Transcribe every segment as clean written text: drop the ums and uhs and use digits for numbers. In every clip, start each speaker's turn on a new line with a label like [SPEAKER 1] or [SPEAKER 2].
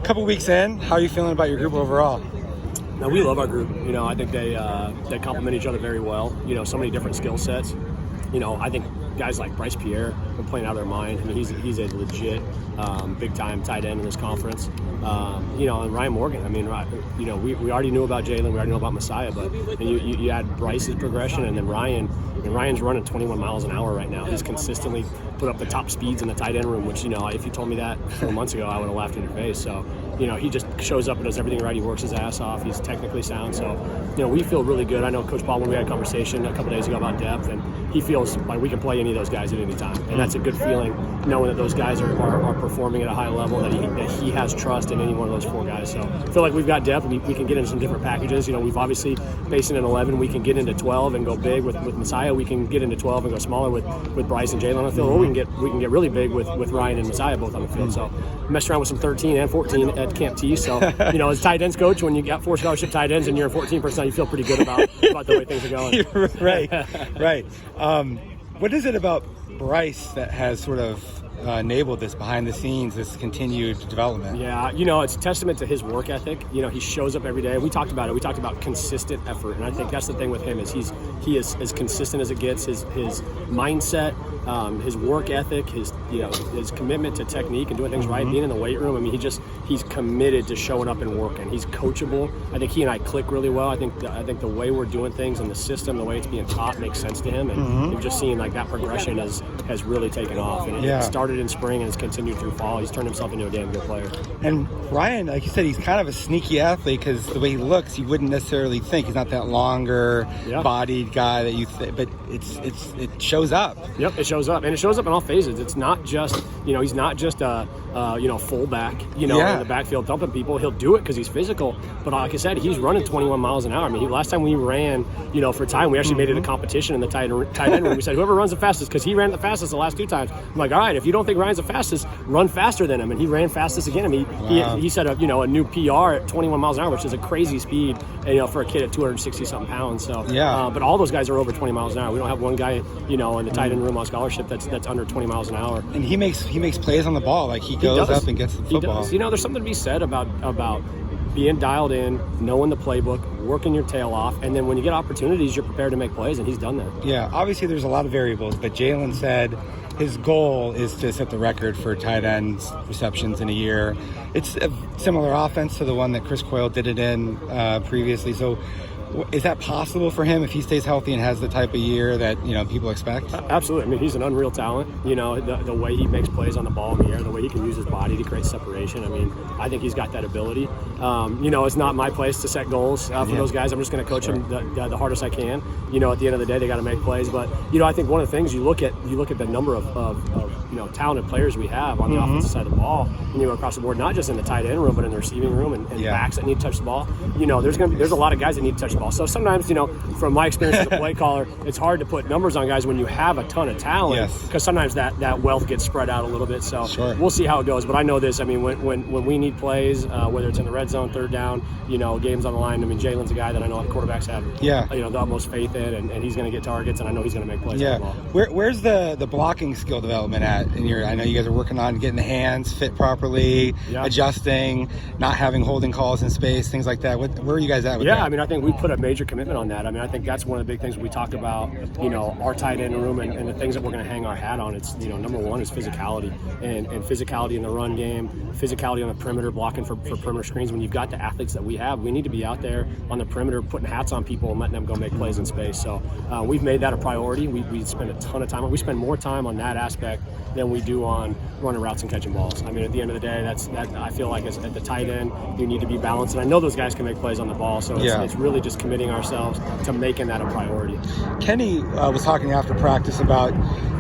[SPEAKER 1] A couple weeks in, how are you feeling about your group overall?
[SPEAKER 2] Now, we love our group. I think they complement each other very well. So many different skill sets. I think guys like Bryce Pierre are playing out of their mind. I mean, he's a legit big-time tight end in this conference. And Ryan Morgan. I mean, we already knew about Jalen. We already knew about Messiah. But you add Bryce's progression and then Ryan. And Ryan's running 21 miles an hour right now. He's consistently put up the top speeds in the tight end room, which, if you told me that 4 months ago, I would have laughed in your face. So, he just shows up and does everything right. He works his ass off. He's technically sound. So, we feel really good. I know Coach Paul, when we had a conversation a couple days ago about depth, and he feels like we can play any of those guys at any time. And that's a good feeling, knowing that those guys are performing at a high level, that he has trust in any one of those 4 guys. So I feel like we've got depth. We can get into some different packages. We've obviously, based in an 11, we can get into 12 and go big with Messiah. We can get into 12 and go smaller with Bryce and Jalen on the field. Or we can get really big with Ryan and Messiah both on the field. So messed around with some 13 and 14 at Camp T. So, as tight ends coach, when you got 4 scholarship tight ends and you're 14%, you feel pretty good about the way things are going.
[SPEAKER 1] Right. What is it about Bryce that has sort of enabled this behind the scenes, this continued development?
[SPEAKER 2] Yeah, it's a testament to his work ethic. He shows up every day. We talked about it. We talked about consistent effort, and I think that's the thing with him is he is as consistent as it gets. His mindset, his work ethic, his commitment to technique and doing things right, being in the weight room. I mean, he's committed to showing up and working. He's coachable. I think he and I click really well. I think the way we're doing things and the system, the way it's being taught, makes sense to him. And we've just seen like that progression has really taken off. And it started in spring and has continued through fall. He's turned himself into a damn good player.
[SPEAKER 1] And Ryan, like you said, he's kind of a sneaky athlete because the way he looks, you wouldn't necessarily think he's not that longer bodied guy that you but it shows up.
[SPEAKER 2] Yep, it shows up, and it shows up in all phases. It's not just he's not just a fullback in the backfield dumping people. He'll do it because he's physical, but like I said, he's running 21 miles an hour. I mean, last time we ran for time, we actually made it a competition in the tight end room. We said whoever runs the fastest, because he ran the fastest the last 2 times. I'm like, all right, if you don't think Ryan's the fastest, run faster than him. And he ran fastest again. I mean, he set a new PR at 21 miles an hour, which is a crazy speed, for a kid at 260 something pounds. So but all those guys are over 20 miles an hour. We don't have one guy in the tight end room on scholarship that's under 20 miles an hour.
[SPEAKER 1] And he makes plays on the ball. Like he goes up and gets the football.
[SPEAKER 2] There's something to be said about being dialed in, knowing the playbook, working your tail off, and then when you get opportunities, you're prepared to make plays, and he's done that.
[SPEAKER 1] Yeah, obviously there's a lot of variables, but Jalen said his goal is to set the record for tight ends receptions in a year. It's a similar offense to the one that Chris Coyle did it in previously. So is that possible for him if he stays healthy and has the type of year that people expect?
[SPEAKER 2] Absolutely. I mean, he's an unreal talent. The way he makes plays on the ball in the air, the way he can use his body to create separation. I mean, I think he's got that ability. It's not my place to set goals for those guys. I'm just going to coach them the hardest I can. At the end of the day, they got to make plays. But I think one of the things you look at the number of talented players we have on the offensive side of the ball when you go across the board, not just in the tight end room, but in the receiving room and backs that need to touch the ball. There's a lot of guys that need to touch the ball. So sometimes, from my experience as a play caller, it's hard to put numbers on guys when you have a ton of talent, because sometimes that wealth gets spread out a little bit. So we'll see how it goes. But I know this. I mean, when we need plays, whether it's in the red zone, third down, games on the line. I mean, Jalen's a guy that I know quarterbacks have the utmost faith in, and he's going to get targets, and I know he's going to make plays on the ball.
[SPEAKER 1] Where's the blocking skill development at? I know you guys are working on getting the hands fit properly, adjusting, not having holding calls in space, things like that. Where are you guys at with that?
[SPEAKER 2] I mean, I think we put a major commitment on that. I mean, I think that's one of the big things we talked about, our tight end room and the things that we're going to hang our hat on. It's, number one is physicality and physicality in the run game, physicality on the perimeter, blocking for perimeter screens. When you've got the athletes that we have, we need to be out there on the perimeter putting hats on people and letting them go make plays in space. So we've made that a priority. We spend a ton of time. We spend more time on that aspect than we do on running routes and catching balls. I mean, at the end of the day, that I feel like at the tight end, you need to be balanced. And I know those guys can make plays on the ball, so it's really just committing ourselves to making that a priority.
[SPEAKER 1] Kenny was talking after practice about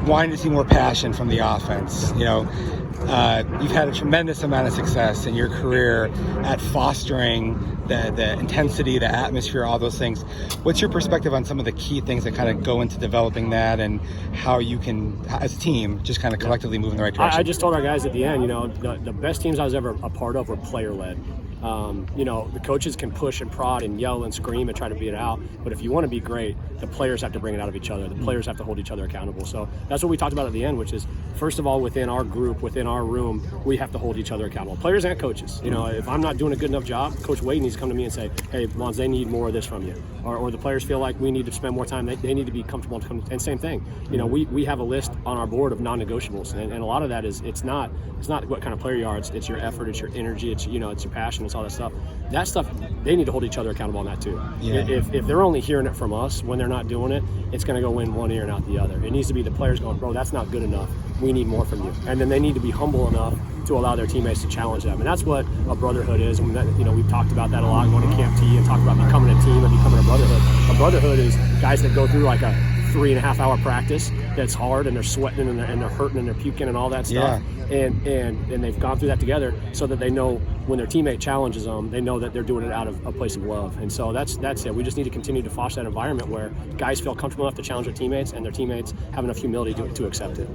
[SPEAKER 1] wanting to see more passion from the offense. You've had a tremendous amount of success in your career at fostering the intensity, the atmosphere, all those things. What's your perspective on some of the key things that kind of go into developing that, and how you can, as a team, just kind of collectively move in the right direction?
[SPEAKER 2] I just told our guys at the end, the best teams I was ever a part of were player-led. You know, the coaches can push and prod and yell and scream and try to beat it out, but if you want to be great, the players have to bring it out of each other. The players have to hold each other accountable. So that's what we talked about at the end, which is, first of all, within our group, within our room, we have to hold each other accountable. Players and coaches. You know, if I'm not doing a good enough job, Coach Wade needs to come to me and say, hey, Mohns, they need more of this from you. Or the players feel like we need to spend more time. They need to be comfortable. And same thing. You know, we have a list on our board of non-negotiables, and a lot of that is it's not what kind of player you are. It's your effort, it's your energy, it's, you know, it's your passion, it's all that stuff. That stuff, they need to hold each other accountable on that too.
[SPEAKER 1] Yeah.
[SPEAKER 2] If they're only hearing it from us when they're not doing it, it's going to go in one ear and out the other. It needs to be the players going, bro, that's not good enough. We need more from you. And then they need to be humble enough to allow their teammates to challenge them. And that's what a brotherhood is. And that, you know, we've talked about that a lot, going to Camp T and talk about becoming a team and becoming a brotherhood. A brotherhood is guys that go through like a 3.5 hour practice that's hard, and they're sweating and they're hurting and they're puking and all that stuff.
[SPEAKER 1] Yeah.
[SPEAKER 2] And they've gone through that together, so that they know when their teammate challenges them, they know that they're doing it out of a place of love. And so that's it. We just need to continue to foster that environment where guys feel comfortable enough to challenge their teammates, and their teammates have enough humility to accept it.